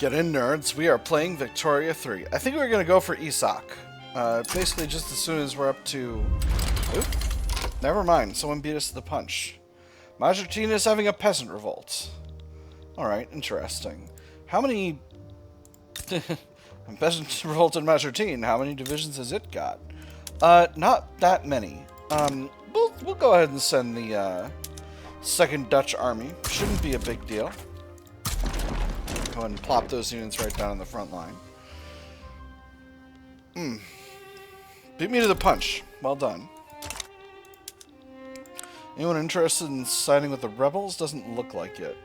Get in, nerds. We are playing Victoria 3. I think we're going to go for Isak. Basically, just as soon as we're up to... Oop. Never mind. Someone beat us to the punch. Majertine is having a peasant revolt. Alright, interesting. How many... peasant revolt in Majertine, how many divisions has it got? Not that many. We'll go ahead and send the Second Dutch Army. Shouldn't be a big deal. Go ahead and plop those units right down in the front line. Beat me to the punch. Well done. Anyone interested in siding with the rebels? Doesn't look like it.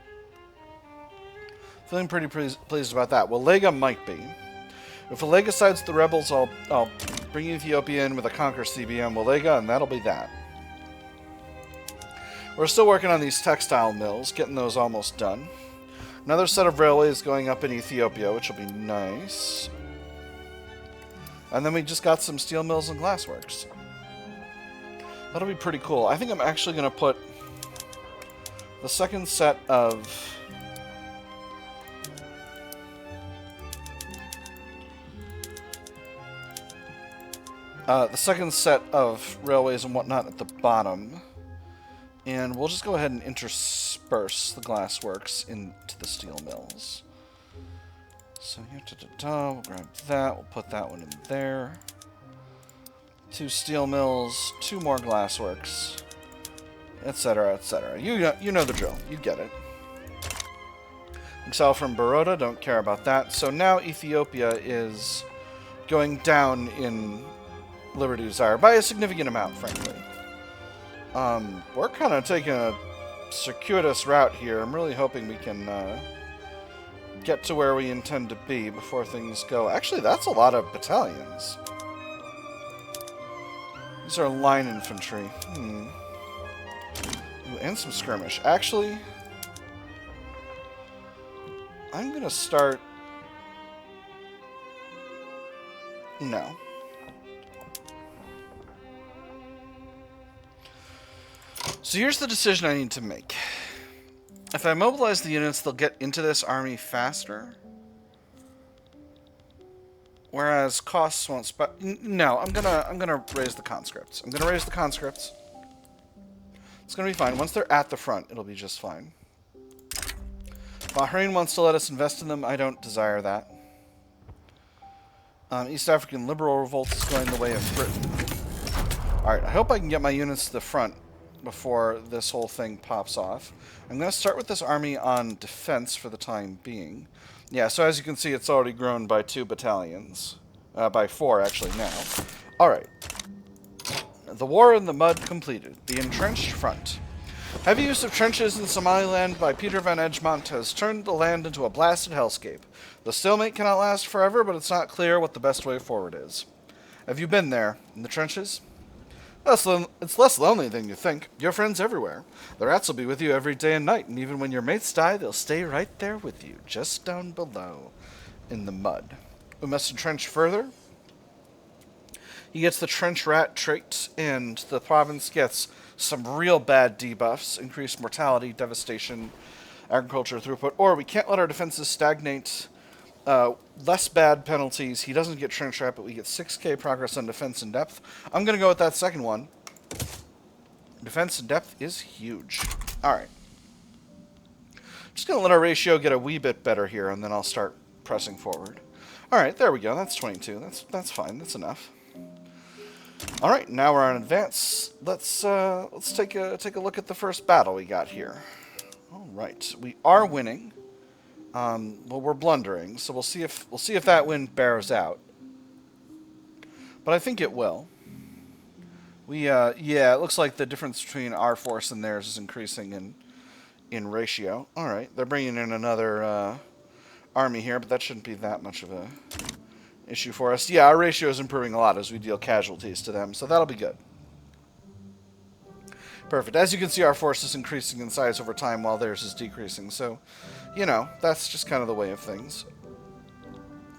Feeling pretty pleased about that. Well, Lega might be. If Lega sides with the rebels, I'll bring Ethiopia in with a Conquer CBM Lega, and that'll be that. We're still working on these textile mills, getting those almost done. Another set of railways going up in Ethiopia, which will be nice. And then we just got some steel mills and glassworks. That'll be pretty cool. I think I'm actually going to put the second set of... railways and whatnot at the bottom. And we'll just go ahead and intersperse the glassworks into the steel mills. So here, we'll grab that. We'll put that one in there. 2 steel mills, 2 more glassworks, etc., etc. You know the drill. You get it. Exile from Baroda, don't care about that. So now Ethiopia is going down in Liberty Desire by a significant amount, frankly. We're kind of taking a circuitous route here. I'm really hoping we can get to where we intend to be before things go. Actually, that's a lot of battalions. These are line infantry. Ooh, and some skirmish. Actually, I'm going to start... No. So here's the decision I need to make. If I mobilize the units, they'll get into this army faster. Whereas costs won't no, I'm gonna raise the conscripts. I'm gonna raise the conscripts. It's gonna be fine. Once they're at the front, it'll be just fine. Bahrain wants to let us invest in them. I don't desire that. East African Liberal Revolt is going the way of Britain. Alright, I hope I can get my units to the front before this whole thing pops off. I'm going to start with this army on defense for the time being. Yeah, so as you can see, it's already grown by 2 battalions. By 4, actually, now. Alright. The war in the mud completed. The entrenched front. Heavy use of trenches in Somaliland by Peter van Egmont has turned the land into a blasted hellscape. The stalemate cannot last forever, but it's not clear what the best way forward is. Have you been there, in the trenches? It's less lonely than you think. Your friends everywhere. The rats will be with you every day and night, and even when your mates die, they'll stay right there with you, just down below, in the mud. We must entrench further. He gets the trench rat trait, and the province gets some real bad debuffs, increased mortality, devastation, agriculture throughput, or we can't let our defenses stagnate. Less bad penalties. He doesn't get trench rat, but we get 6k progress on defense and depth. I'm going to go with that second one. Defense and depth is huge. Alright. Just going to let our ratio get a wee bit better here, and then I'll start pressing forward. Alright, there we go. That's 22. That's fine. That's enough. Alright, now we're on advance. Let's take a look at the first battle we got here. Alright, we are winning. Well, we're blundering, so we'll see if that win bears out. But I think it will. Yeah, it looks like the difference between our force and theirs is increasing in ratio. All right, they're bringing in another army here, but that shouldn't be that much of a issue for us. Yeah, our ratio is improving a lot as we deal casualties to them, so that'll be good. Perfect. As you can see, our force is increasing in size over time while theirs is decreasing. So, you know, that's just kind of the way of things.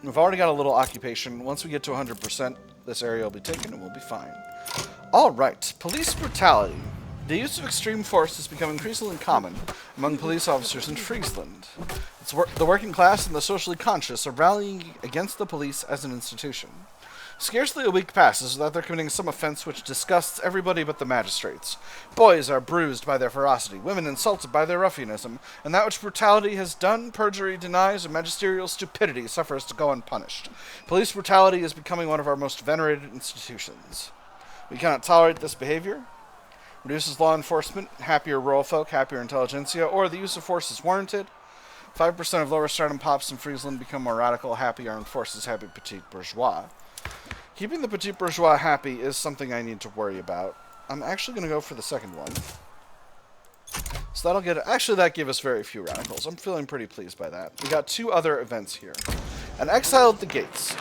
We've already got a little occupation. Once we get to 100%, this area will be taken and we'll be fine. All right. Police brutality. The use of extreme force has become increasingly common among police officers in Friesland. The The working class and the socially conscious are rallying against the police as an institution. Scarcely a week passes without their committing some offense which disgusts everybody but the magistrates. Boys are bruised by their ferocity, women insulted by their ruffianism, and that which brutality has done, perjury denies, and magisterial stupidity suffers to go unpunished. Police brutality is becoming one of our most venerated institutions. We cannot tolerate this behavior. Reduces law enforcement, happier rural folk, happier intelligentsia, or the use of force is warranted. 5% of lower stardom pops in Friesland become more radical, happy armed forces, happy petit bourgeois. Keeping the petit bourgeois happy is something I need to worry about. I'm actually going to go for the second one. So that'll get... Actually, that gave us very few radicals. I'm feeling pretty pleased by that. We got 2 other events here. An exile at the gates.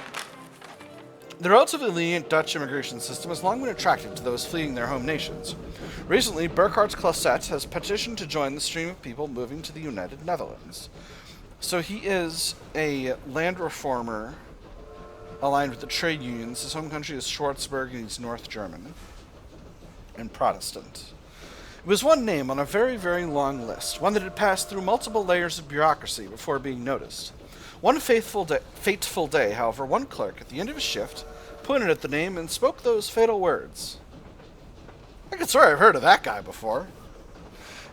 The relatively lenient Dutch immigration system has long been attractive to those fleeing their home nations. Recently, Burkhard Classet has petitioned to join the stream of people moving to the United Netherlands. So he is a land reformer aligned with the trade unions. His home country is Schwarzburg, and he's North German and Protestant. It was one name on a very, very long list, one that had passed through multiple layers of bureaucracy before being noticed. One fateful day, however, one clerk at the end of his shift pointed at the name and spoke those fatal words. I could swear I've heard of that guy before.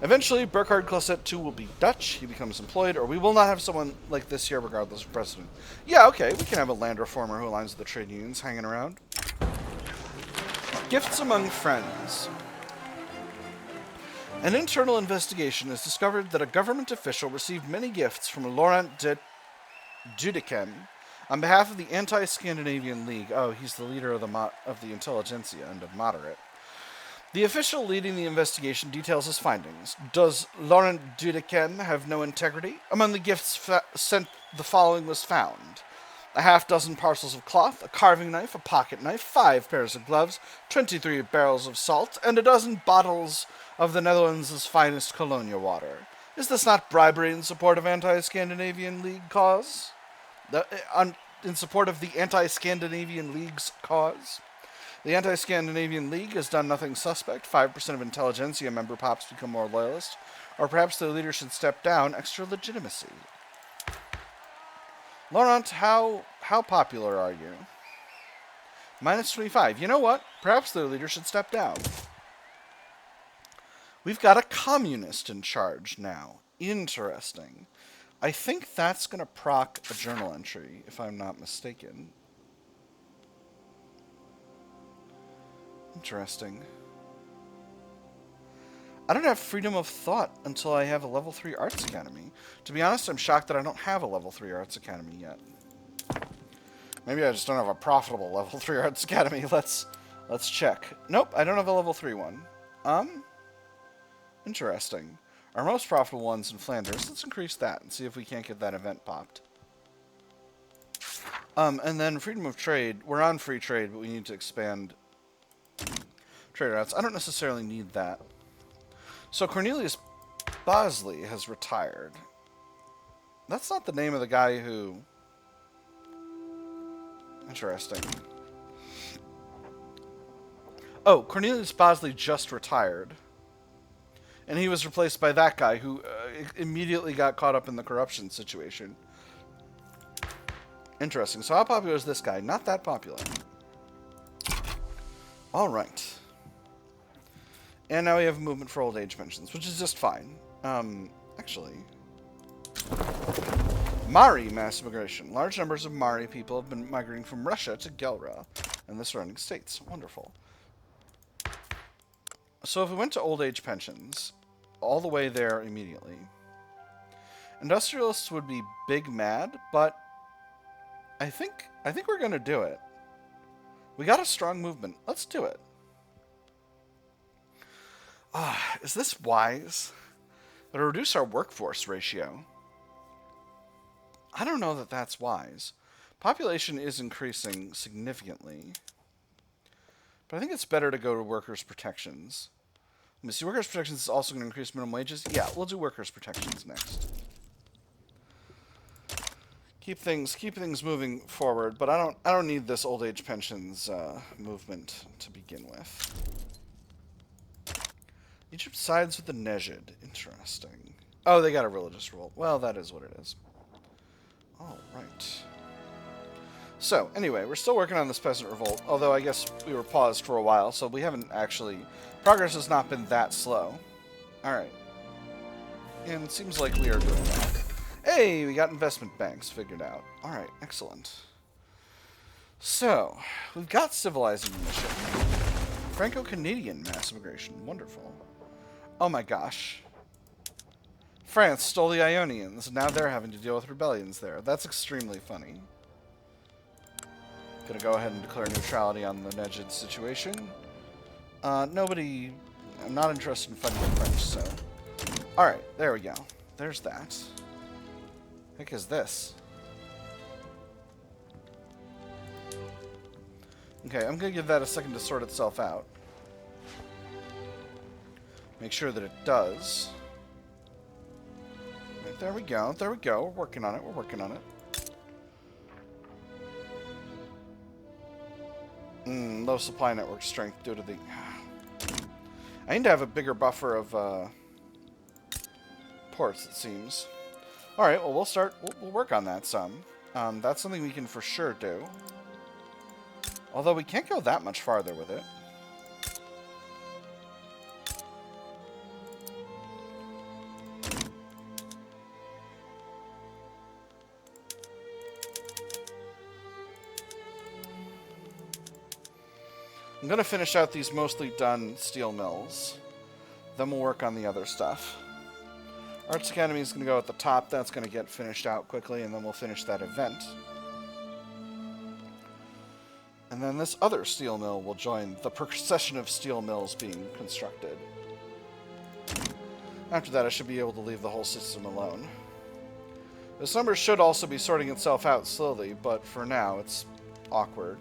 Eventually, Burkhard Classet too will be Dutch. He becomes employed, or we will not have someone like this here regardless of precedent. Yeah, okay, we can have a land reformer who aligns with the trade unions hanging around. Gifts among friends. An internal investigation has discovered that a government official received many gifts from Laurent de Duydekem on behalf of the Anti-Scandinavian League. Oh, he's the leader of the intelligentsia and of moderate. The official leading the investigation details his findings. Does Laurent Duydekem have no integrity? Among the gifts sent, the following was found. A half-dozen parcels of cloth, a carving knife, a pocket knife, 5 pairs of gloves, 23 barrels of salt, and a dozen bottles of the Netherlands' finest colonia water. Is this not bribery in support of Anti-Scandinavian League cause? In support of the Anti-Scandinavian League's cause? The Anti-Scandinavian League has done nothing suspect. 5% of intelligentsia member pops become more loyalist. Or perhaps their leader should step down. Extra legitimacy. Laurent, how popular are you? Minus 25. You know what? Perhaps their leader should step down. We've got a communist in charge now. Interesting. I think that's going to proc a journal entry, if I'm not mistaken. Interesting. I don't have freedom of thought until I have a level 3 arts academy. To be honest, I'm shocked that I don't have a level 3 arts academy yet. Maybe I just don't have a profitable level 3 arts academy. Let's check. Nope, I don't have a level 3 one. Interesting. Our most profitable one's in Flanders. Let's increase that and see if we can't get that event popped. And then freedom of trade. We're on free trade, but we need to expand trade routes. I don't necessarily need that. So Cornelius Bosley has retired. That's not the name of the guy who... Interesting. Oh, Cornelius Bosley just retired. And he was replaced by that guy who immediately got caught up in the corruption situation. Interesting. So how popular is this guy? Not that popular. Alright. And now we have a movement for old age pensions, which is just fine. Actually... Mari mass immigration. Large numbers of Mari people have been migrating from Russia to Gelra and the surrounding states. Wonderful. So if we went to old age pensions, all the way there immediately, industrialists would be big mad, but I think we're going to do it. We got a strong movement. Let's do it. Is this wise? It'll reduce our workforce ratio. I don't know that that's wise. Population is increasing significantly. But I think it's better to go to workers' protections. Let me see, workers' protections is also going to increase minimum wages. Yeah, we'll do workers' protections next. Keep things moving forward, but I don't need this old age pensions movement to begin with. Egypt sides with the Nejid. Interesting. Oh, they got a religious revolt. Well, that is what it is. All right. So, anyway, we're still working on this peasant revolt, although I guess we were paused for a while, so we haven't actually... Progress has not been that slow. Alright. And it seems like we are doing well. Hey, we got investment banks figured out. Alright, excellent. So, we've got civilizing mission. Franco-Canadian mass immigration. Wonderful. Oh my gosh. France stole the Ionians, and now they're having to deal with rebellions there. That's extremely funny. Gonna go ahead and declare neutrality on the Negid situation. Nobody... I'm not interested in fighting the French, so... Alright, there we go. There's that. Heck is this? Okay, I'm gonna give that a second to sort itself out. Make sure that it does. Right, there we go, there we go. We're working on it, we're working on it. Low supply network strength due to the... I need to have a bigger buffer of ports, it seems. Alright, well, we'll work on that some. That's something we can for sure do. Although we can't go that much farther with it. I'm going to finish out these mostly done steel mills. Then we'll work on the other stuff. Arts Academy is going to go at the top. That's going to get finished out quickly, and then we'll finish that event. And then this other steel mill will join the procession of steel mills being constructed. After that, I should be able to leave the whole system alone. This number should also be sorting itself out slowly, but for now, it's awkward.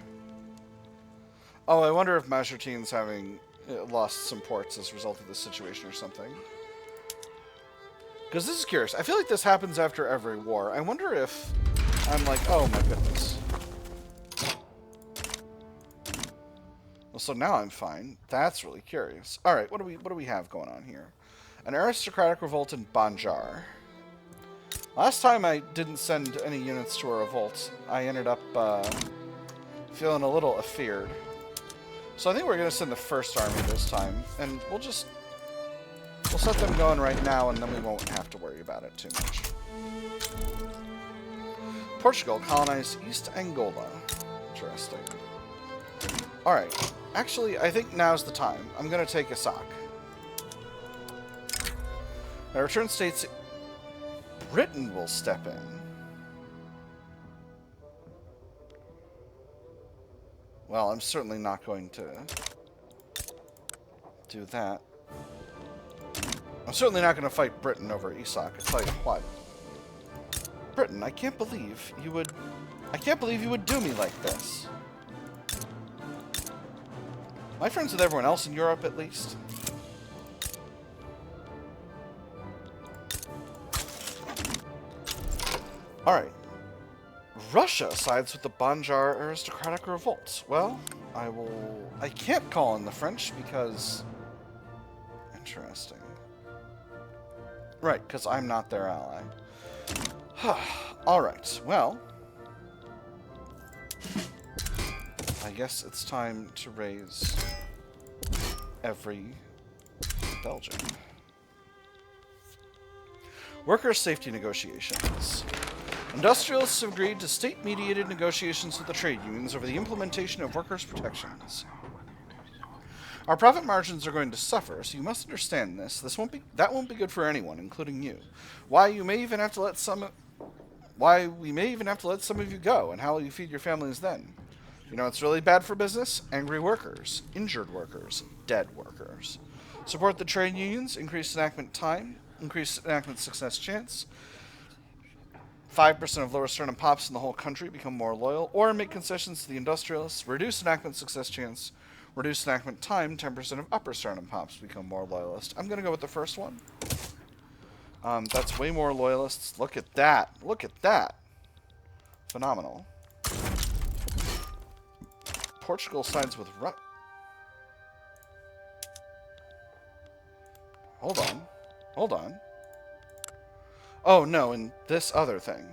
Oh, I wonder if Majertine's having lost some ports as a result of this situation or something. Because this is curious. I feel like this happens after every war. I wonder if I'm like, oh my goodness. Well, so now I'm fine. That's really curious. All right, what do we have going on here? An aristocratic revolt in Banjar. Last time I didn't send any units to a revolt. I ended up feeling a little afeared. So I think we're going to send the first army this time, and we'll set them going right now, and then we won't have to worry about it too much. Portugal colonized East Angola. Interesting. Alright. Actually, I think now's the time. I'm going to take Isak. Now, return states... Britain will step in. Well, I'm certainly not going to do that. I'm certainly not going to fight Britain over Isak. I tell you what. Britain, I can't believe you would do me like this. Am I friends with everyone else in Europe, at least? Alright. Russia sides with the Banjar aristocratic revolt. Well, I can't call in the French because... Interesting. Right, because I'm not their ally. Alright, well... I guess it's time to raise every Belgian. Worker safety negotiations. Industrialists have agreed to state-mediated negotiations with the trade unions over the implementation of workers' protections. Our profit margins are going to suffer, so you must understand this. That won't be good for anyone, including you. Why we may even have to let some of you go, and how will you feed your families then? You know what's really bad for business? Angry workers, injured workers, dead workers. Support the trade unions, increase enactment time, increase enactment success chance. 5% of lower sternum pops in the whole country become more loyal, or make concessions to the industrialists, reduce enactment success chance, reduce enactment time, 10% of upper sternum pops become more loyalist. I'm going to go with the first one. That's way more loyalists. Look at that. Look at that. Phenomenal. Portugal sides with Hold on. Hold on. Oh, no, and this other thing.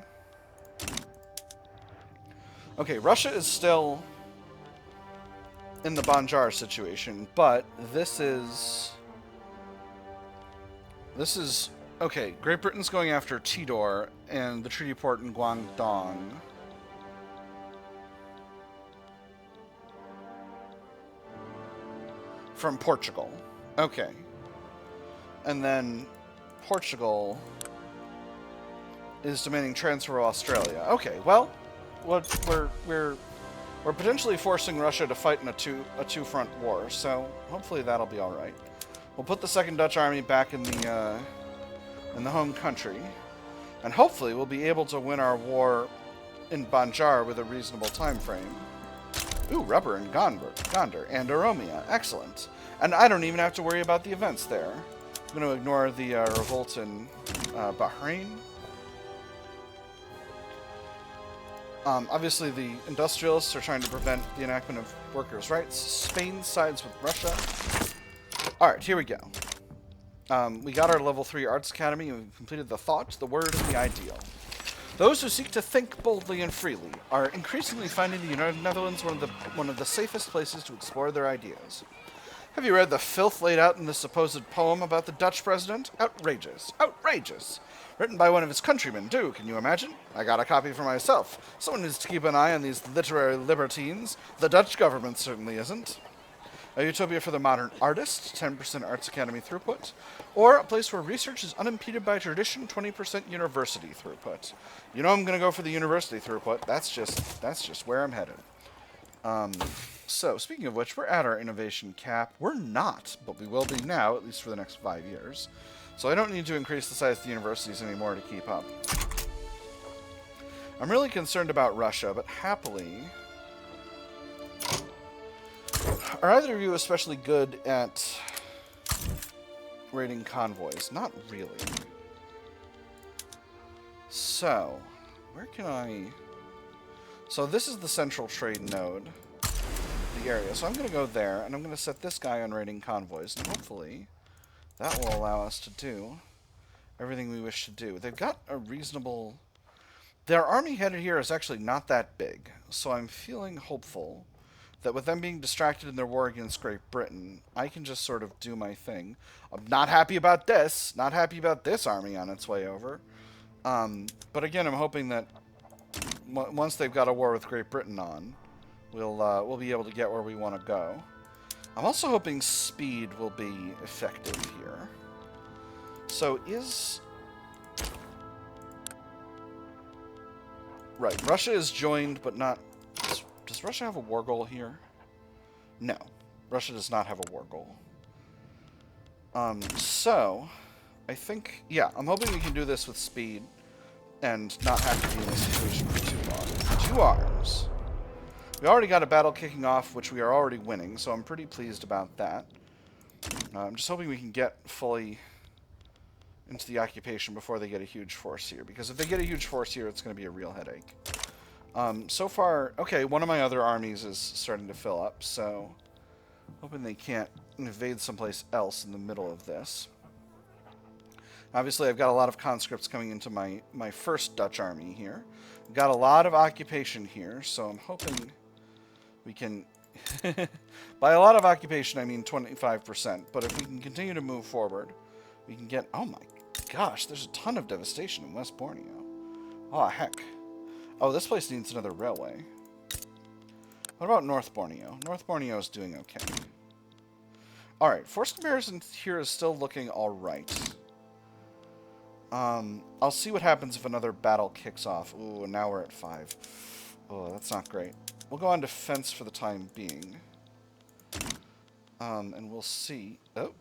Okay, Russia is still in the Banjar situation, but this is... Okay, Great Britain's going after Tidor and the treaty port in Guangdong. From Portugal. Okay. And then Portugal is demanding transfer of Australia. Okay, well, we're potentially forcing Russia to fight in a two-front war, so hopefully that'll be all right. We'll put the Second Dutch Army back in the home country, and hopefully we'll be able to win our war in Banjar with a reasonable time frame. Ooh, rubber in Gondar and Oromia. Excellent. And I don't even have to worry about the events there. I'm going to ignore the revolt in Bahrain. Obviously, the industrialists are trying to prevent the enactment of workers' rights. Spain sides with Russia. Alright, here we go. We got our level 3 arts academy, and we've completed the thought, the word, and the ideal. Those who seek to think boldly and freely are increasingly finding the United Netherlands one of the safest places to explore their ideas. Have you read the filth laid out in this supposed poem about the Dutch president? Outrageous. Outrageous. Written by one of his countrymen, too, can you imagine? I got a copy for myself. Someone needs to keep an eye on these literary libertines. The Dutch government certainly isn't. A utopia for the modern artist, 10% Arts Academy throughput, or a place where research is unimpeded by tradition, 20% university throughput. You know I'm going to go for the university throughput. That's just where I'm headed. So, speaking of which, we're at our innovation cap. We're not, but we will be now, at least for the next 5 years. So I don't need to increase the size of the universities anymore to keep up. I'm really concerned about Russia, but happily... Are either of you especially good at raiding convoys? Not really. So, where can I... So this is the central trade node, the area. So I'm going to go there, and I'm going to set this guy on raiding convoys, and hopefully that will allow us to do everything we wish to do. They've got a reasonable... Their army headed here is actually not that big, so I'm feeling hopeful that with them being distracted in their war against Great Britain, I can just sort of do my thing. I'm not happy about this. Not happy about this army on its way over. But again, I'm hoping that once they've got a war with Great Britain on, we'll be able to get where we want to go. I'm also hoping speed will be effective here. So is... Right, Russia is joined, but not... Does Russia have a war goal here? No. Russia does not have a war goal. So, I think... Yeah, I'm hoping we can do this with speed and not have to be in this situation for too long. 2 arms. We already got a battle kicking off, which we are already winning, so I'm pretty pleased about that. I'm just hoping we can get fully into the occupation before they get a huge force here, because if they get a huge force here, it's going to be a real headache. So far, okay, one of my other armies is starting to fill up, so hoping they can't invade someplace else in the middle of this. Obviously, I've got a lot of conscripts coming into my first Dutch army here. I've got a lot of occupation here, so I'm hoping we can... By a lot of occupation, I mean 25%, but if we can continue to move forward, we can get... Oh my gosh, there's a ton of devastation in West Borneo. Oh, heck. Oh, this place needs another railway. What about North Borneo? North Borneo is doing okay. Alright, force comparison here is still looking alright. I'll see what happens if another battle kicks off. Ooh, and now we're at 5. Oh, that's not great. We'll go on defense for the time being. And we'll see... Oh.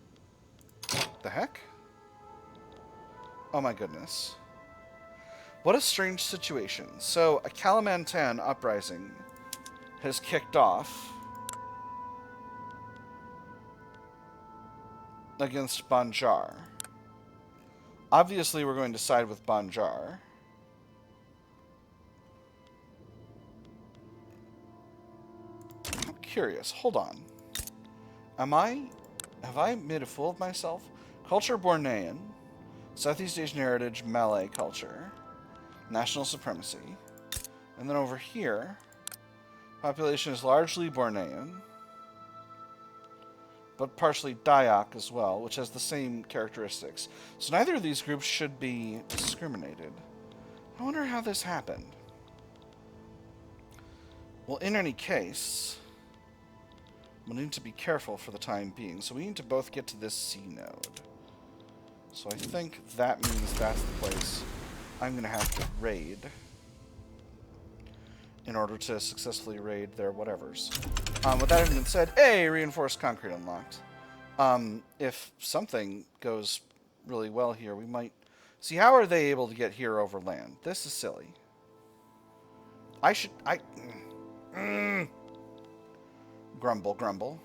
The heck? Oh my goodness. What a strange situation. So, a Kalimantan uprising has kicked off against Banjar. Obviously, we're going to side with Banjar. I'm curious. Hold on. Have I made a fool of myself? Culture Bornean. Southeast Asian heritage, Malay culture, national supremacy. And then over here, population is largely Bornean, but partially Dayak as well, which has the same characteristics. So neither of these groups should be discriminated. I wonder how this happened. Well, in any case, we'll need to be careful for the time being. So we need to both get to this C node. So I think that means that's the place I'm going to have to raid in order to successfully raid their whatevers. With that having been said, hey, reinforced concrete unlocked. If something goes really well here, we might... See, how are they able to get here over land? This is silly. Grumble, grumble.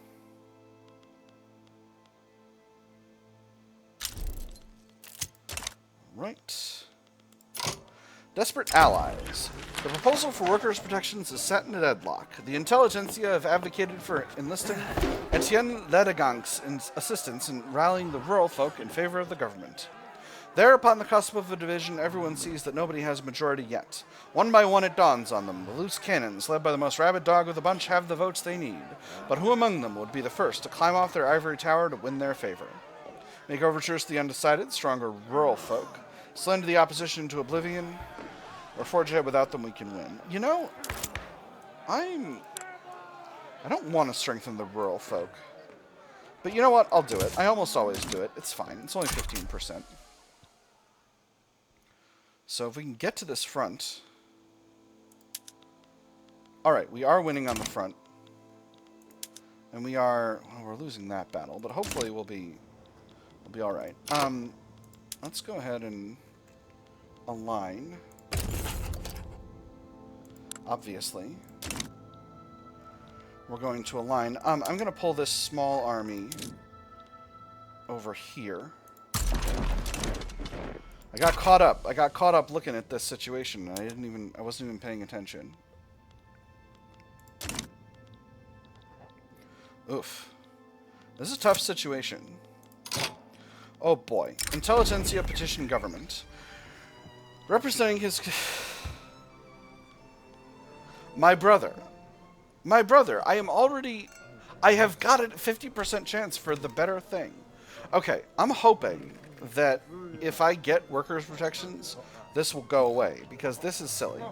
Right. Desperate allies. The proposal for workers' protections is set in a deadlock. The intelligentsia have advocated for enlisting Etienne Ledegang's assistance in rallying the rural folk in favor of the government. There, upon the cusp of a division, everyone sees that nobody has a majority yet. One by one it dawns on them. The loose cannons, led by the most rabid dog of the bunch, have the votes they need. But who among them would be the first to climb off their ivory tower to win their favor? Make overtures to the undecided, stronger rural folk. Slender the opposition to oblivion, or forge ahead without them we can win. You know, I don't want to strengthen the rural folk. But you know what? I'll do it. I almost always do it. It's fine. It's only 15%. So if we can get to this front... Alright, we are winning on the front. And we are... Well, we're losing that battle, but hopefully we'll be alright. Let's go ahead and align. Obviously. We're going to align. I'm going to pull this small army over here. I got caught up. I got caught up looking at this situation. I wasn't even paying attention. Oof. This is a tough situation. Oh boy. Intelligentsia petition government. Representing his... My brother. I have got a 50% chance for the better thing. Okay, I'm hoping that if I get workers' protections, this will go away, because this is silly.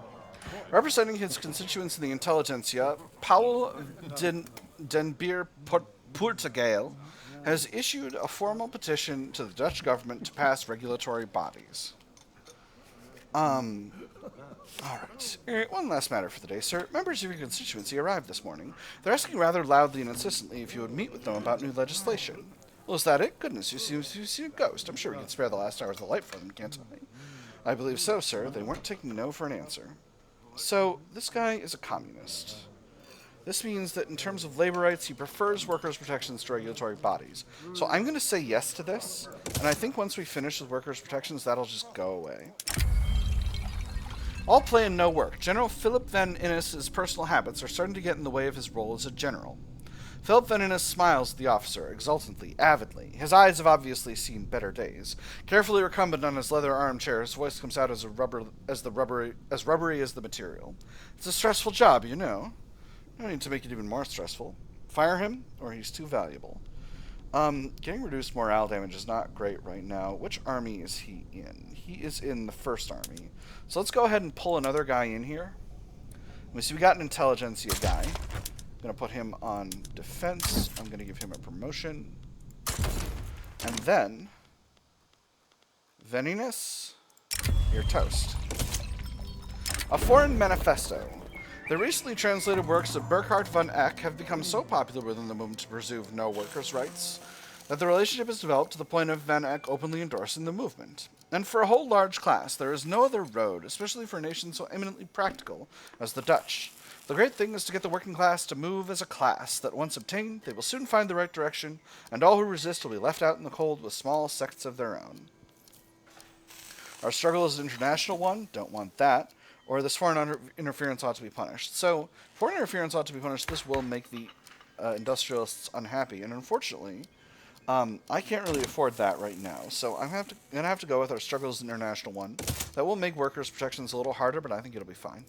Representing his constituents in the intelligentsia, Paul den Beer Portugal has issued a formal petition to the Dutch government to pass regulatory bodies. Alright. One last matter for the day, sir. Members of your constituency arrived this morning. They're asking rather loudly and insistently if you would meet with them about new legislation. Well, is that it? Goodness, you see a ghost. I'm sure we can spare the last hours of light for them, can't I? I believe so, sir. They weren't taking no for an answer. So, this guy is a communist. This means that in terms of labor rights, he prefers workers' protections to regulatory bodies. So I'm going to say yes to this, and I think once we finish with workers' protections, that'll just go away. All play and no work. General Philip van Innes's personal habits are starting to get in the way of his role as a general. Philip van Innes smiles at the officer, exultantly, avidly. His eyes have obviously seen better days. Carefully recumbent on his leather armchair, his voice comes out as rubbery as the material. It's a stressful job, you know. No need to make it even more stressful. Fire him, or he's too valuable. Getting reduced morale damage is not great right now. Which army is he in? He is in the first army. So let's go ahead and pull another guy in here. We see we got an intelligentsia guy. I'm going to put him on defense. I'm going to give him a promotion. And then, Veninus, you're toast. A foreign manifesto. The recently translated works of Burkhard von Eck have become so popular within the movement to pursue no workers' rights that the relationship has developed to the point of Van Eck openly endorsing the movement. And for a whole large class, there is no other road, especially for a nation so eminently practical as the Dutch. The great thing is to get the working class to move as a class, that once obtained, they will soon find the right direction, and all who resist will be left out in the cold with small sects of their own. Our struggle is an international one, don't want that, or this foreign interference ought to be punished. So, foreign interference ought to be punished. This will make the industrialists unhappy, and unfortunately, I can't really afford that right now, so I'm gonna have to go with our Struggles International one. That will make workers' protections a little harder, but I think it'll be fine.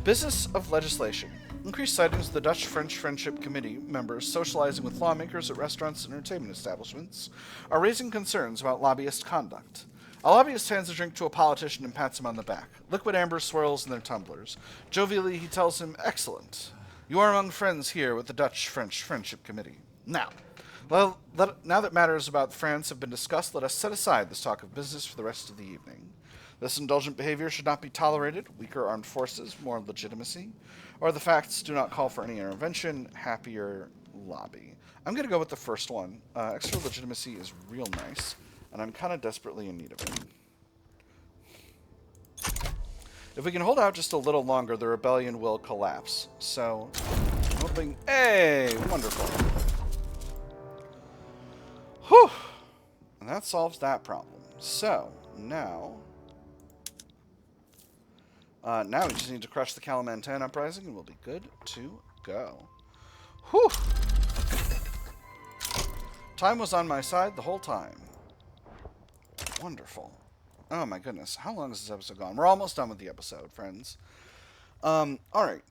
Business of legislation. Increased sightings of the Dutch-French Friendship Committee members socializing with lawmakers at restaurants and entertainment establishments are raising concerns about lobbyist conduct. A lobbyist hands a drink to a politician and pats him on the back. Liquid amber swirls in their tumblers. Jovially, he tells him, "Excellent. You are among friends here with the Dutch-French Friendship Committee. Now that matters about France have been discussed, let us set aside this talk of business for the rest of the evening. This indulgent behavior should not be tolerated. Weaker armed forces, more legitimacy. Or the facts do not call for any intervention. Happier lobby." I'm going to go with the first one. Extra legitimacy is real nice, and I'm kind of desperately in need of it. If we can hold out just a little longer, the rebellion will collapse. So, hoping... Hey! Wonderful. Whew! And that solves that problem. So, now we just need to crush the Kalimantan uprising, and we'll be good to go. Whew! Time was on my side the whole time. Wonderful. Oh my goodness, how long is this episode gone? We're almost done with the episode, friends. Alright.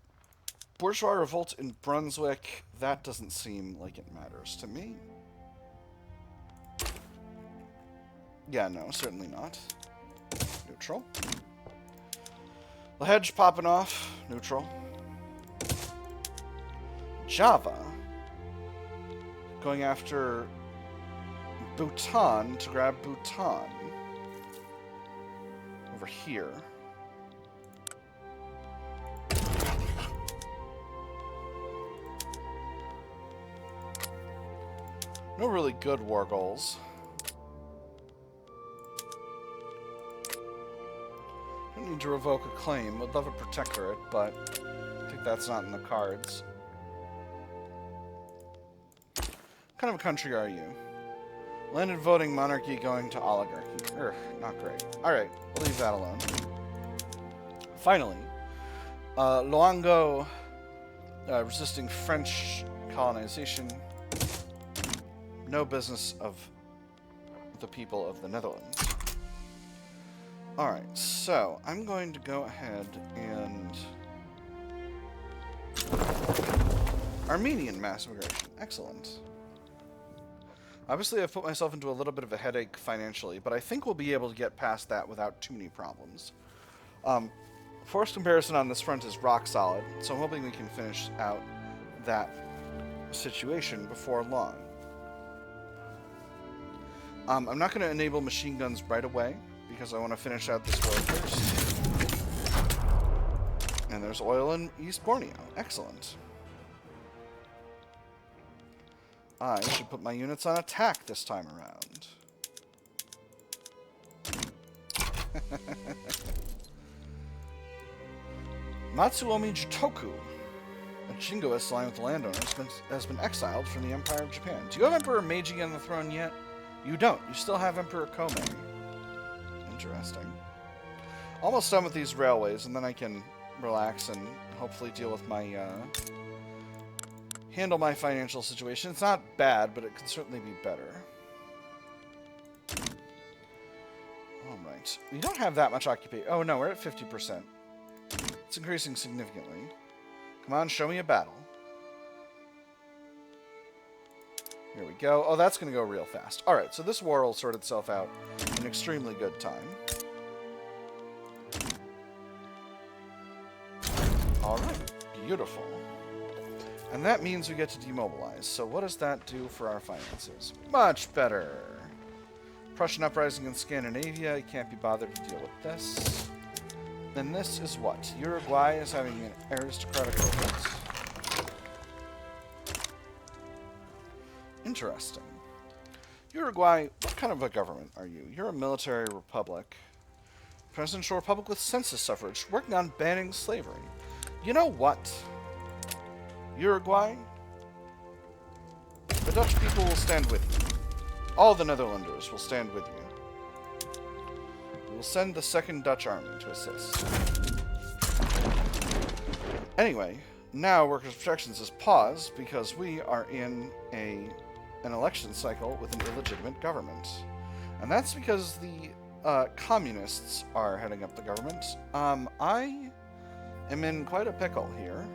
Bourgeois revolt in Brunswick. That doesn't seem like it matters to me. Yeah, no, certainly not. Neutral. The hedge popping off. Neutral. Java. Going after Bhutan to grab Bhutan. Over here. No really good war goals. Don't need to revoke a claim. Would love a protectorate, but I think that's not in the cards. What kind of a country are you? Landed voting monarchy going to oligarchy. Not great. Alright, we'll leave that alone. Finally, Luango resisting French colonization. No business of the people of the Netherlands. Alright, so I'm going to go ahead and... Armenian mass immigration. Excellent. Obviously, I've put myself into a little bit of a headache financially, but I think we'll be able to get past that without too many problems. Force comparison on this front is rock solid, so I'm hoping we can finish out that situation before long. I'm not going to enable machine guns right away, because I want to finish out this war first. And there's oil in East Borneo. Excellent. I should put my units on attack this time around. Matsuomi Jutoku, a jingoist line with the landowners, has been exiled from the Empire of Japan. Do you have Emperor Meiji on the throne yet? You don't. You still have Emperor Komei. Interesting. Almost done with these railways, and then I can relax and hopefully deal with my... handle my financial situation. It's not bad, but it could certainly be better. Alright. We don't have that much occupation. Oh no, we're at 50%. It's increasing significantly. Come on, show me a battle. Here we go. Oh, that's going to go real fast. Alright, so this war will sort itself out in extremely good time. Alright, beautiful. And that means we get to demobilize. So what does that do for our finances? Much better. Prussian uprising in Scandinavia. You can't be bothered to deal with this. Then this is what? Uruguay is having an aristocratic revolt. Interesting. Uruguay, what kind of a government are you? You're a military republic. Presidential republic with census suffrage, working on banning slavery. You know what? Uruguay, the Dutch people will stand with you. All the Netherlanders will stand with you. We will send the Second Dutch Army to assist. Anyway, now Workers' Protections is paused because we are in a an election cycle with an illegitimate government. And that's because the communists are heading up the government. I am in quite a pickle here.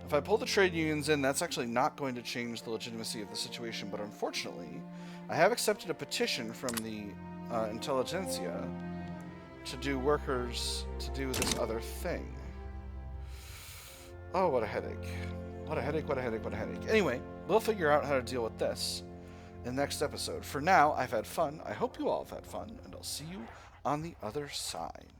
If I pull the trade unions in, that's actually not going to change the legitimacy of the situation, but unfortunately, I have accepted a petition from the intelligentsia to do workers to do this other thing. Oh, what a headache. What a headache, what a headache, what a headache. Anyway, we'll figure out how to deal with this in the next episode. For now, I've had fun. I hope you all have had fun, and I'll see you on the other side.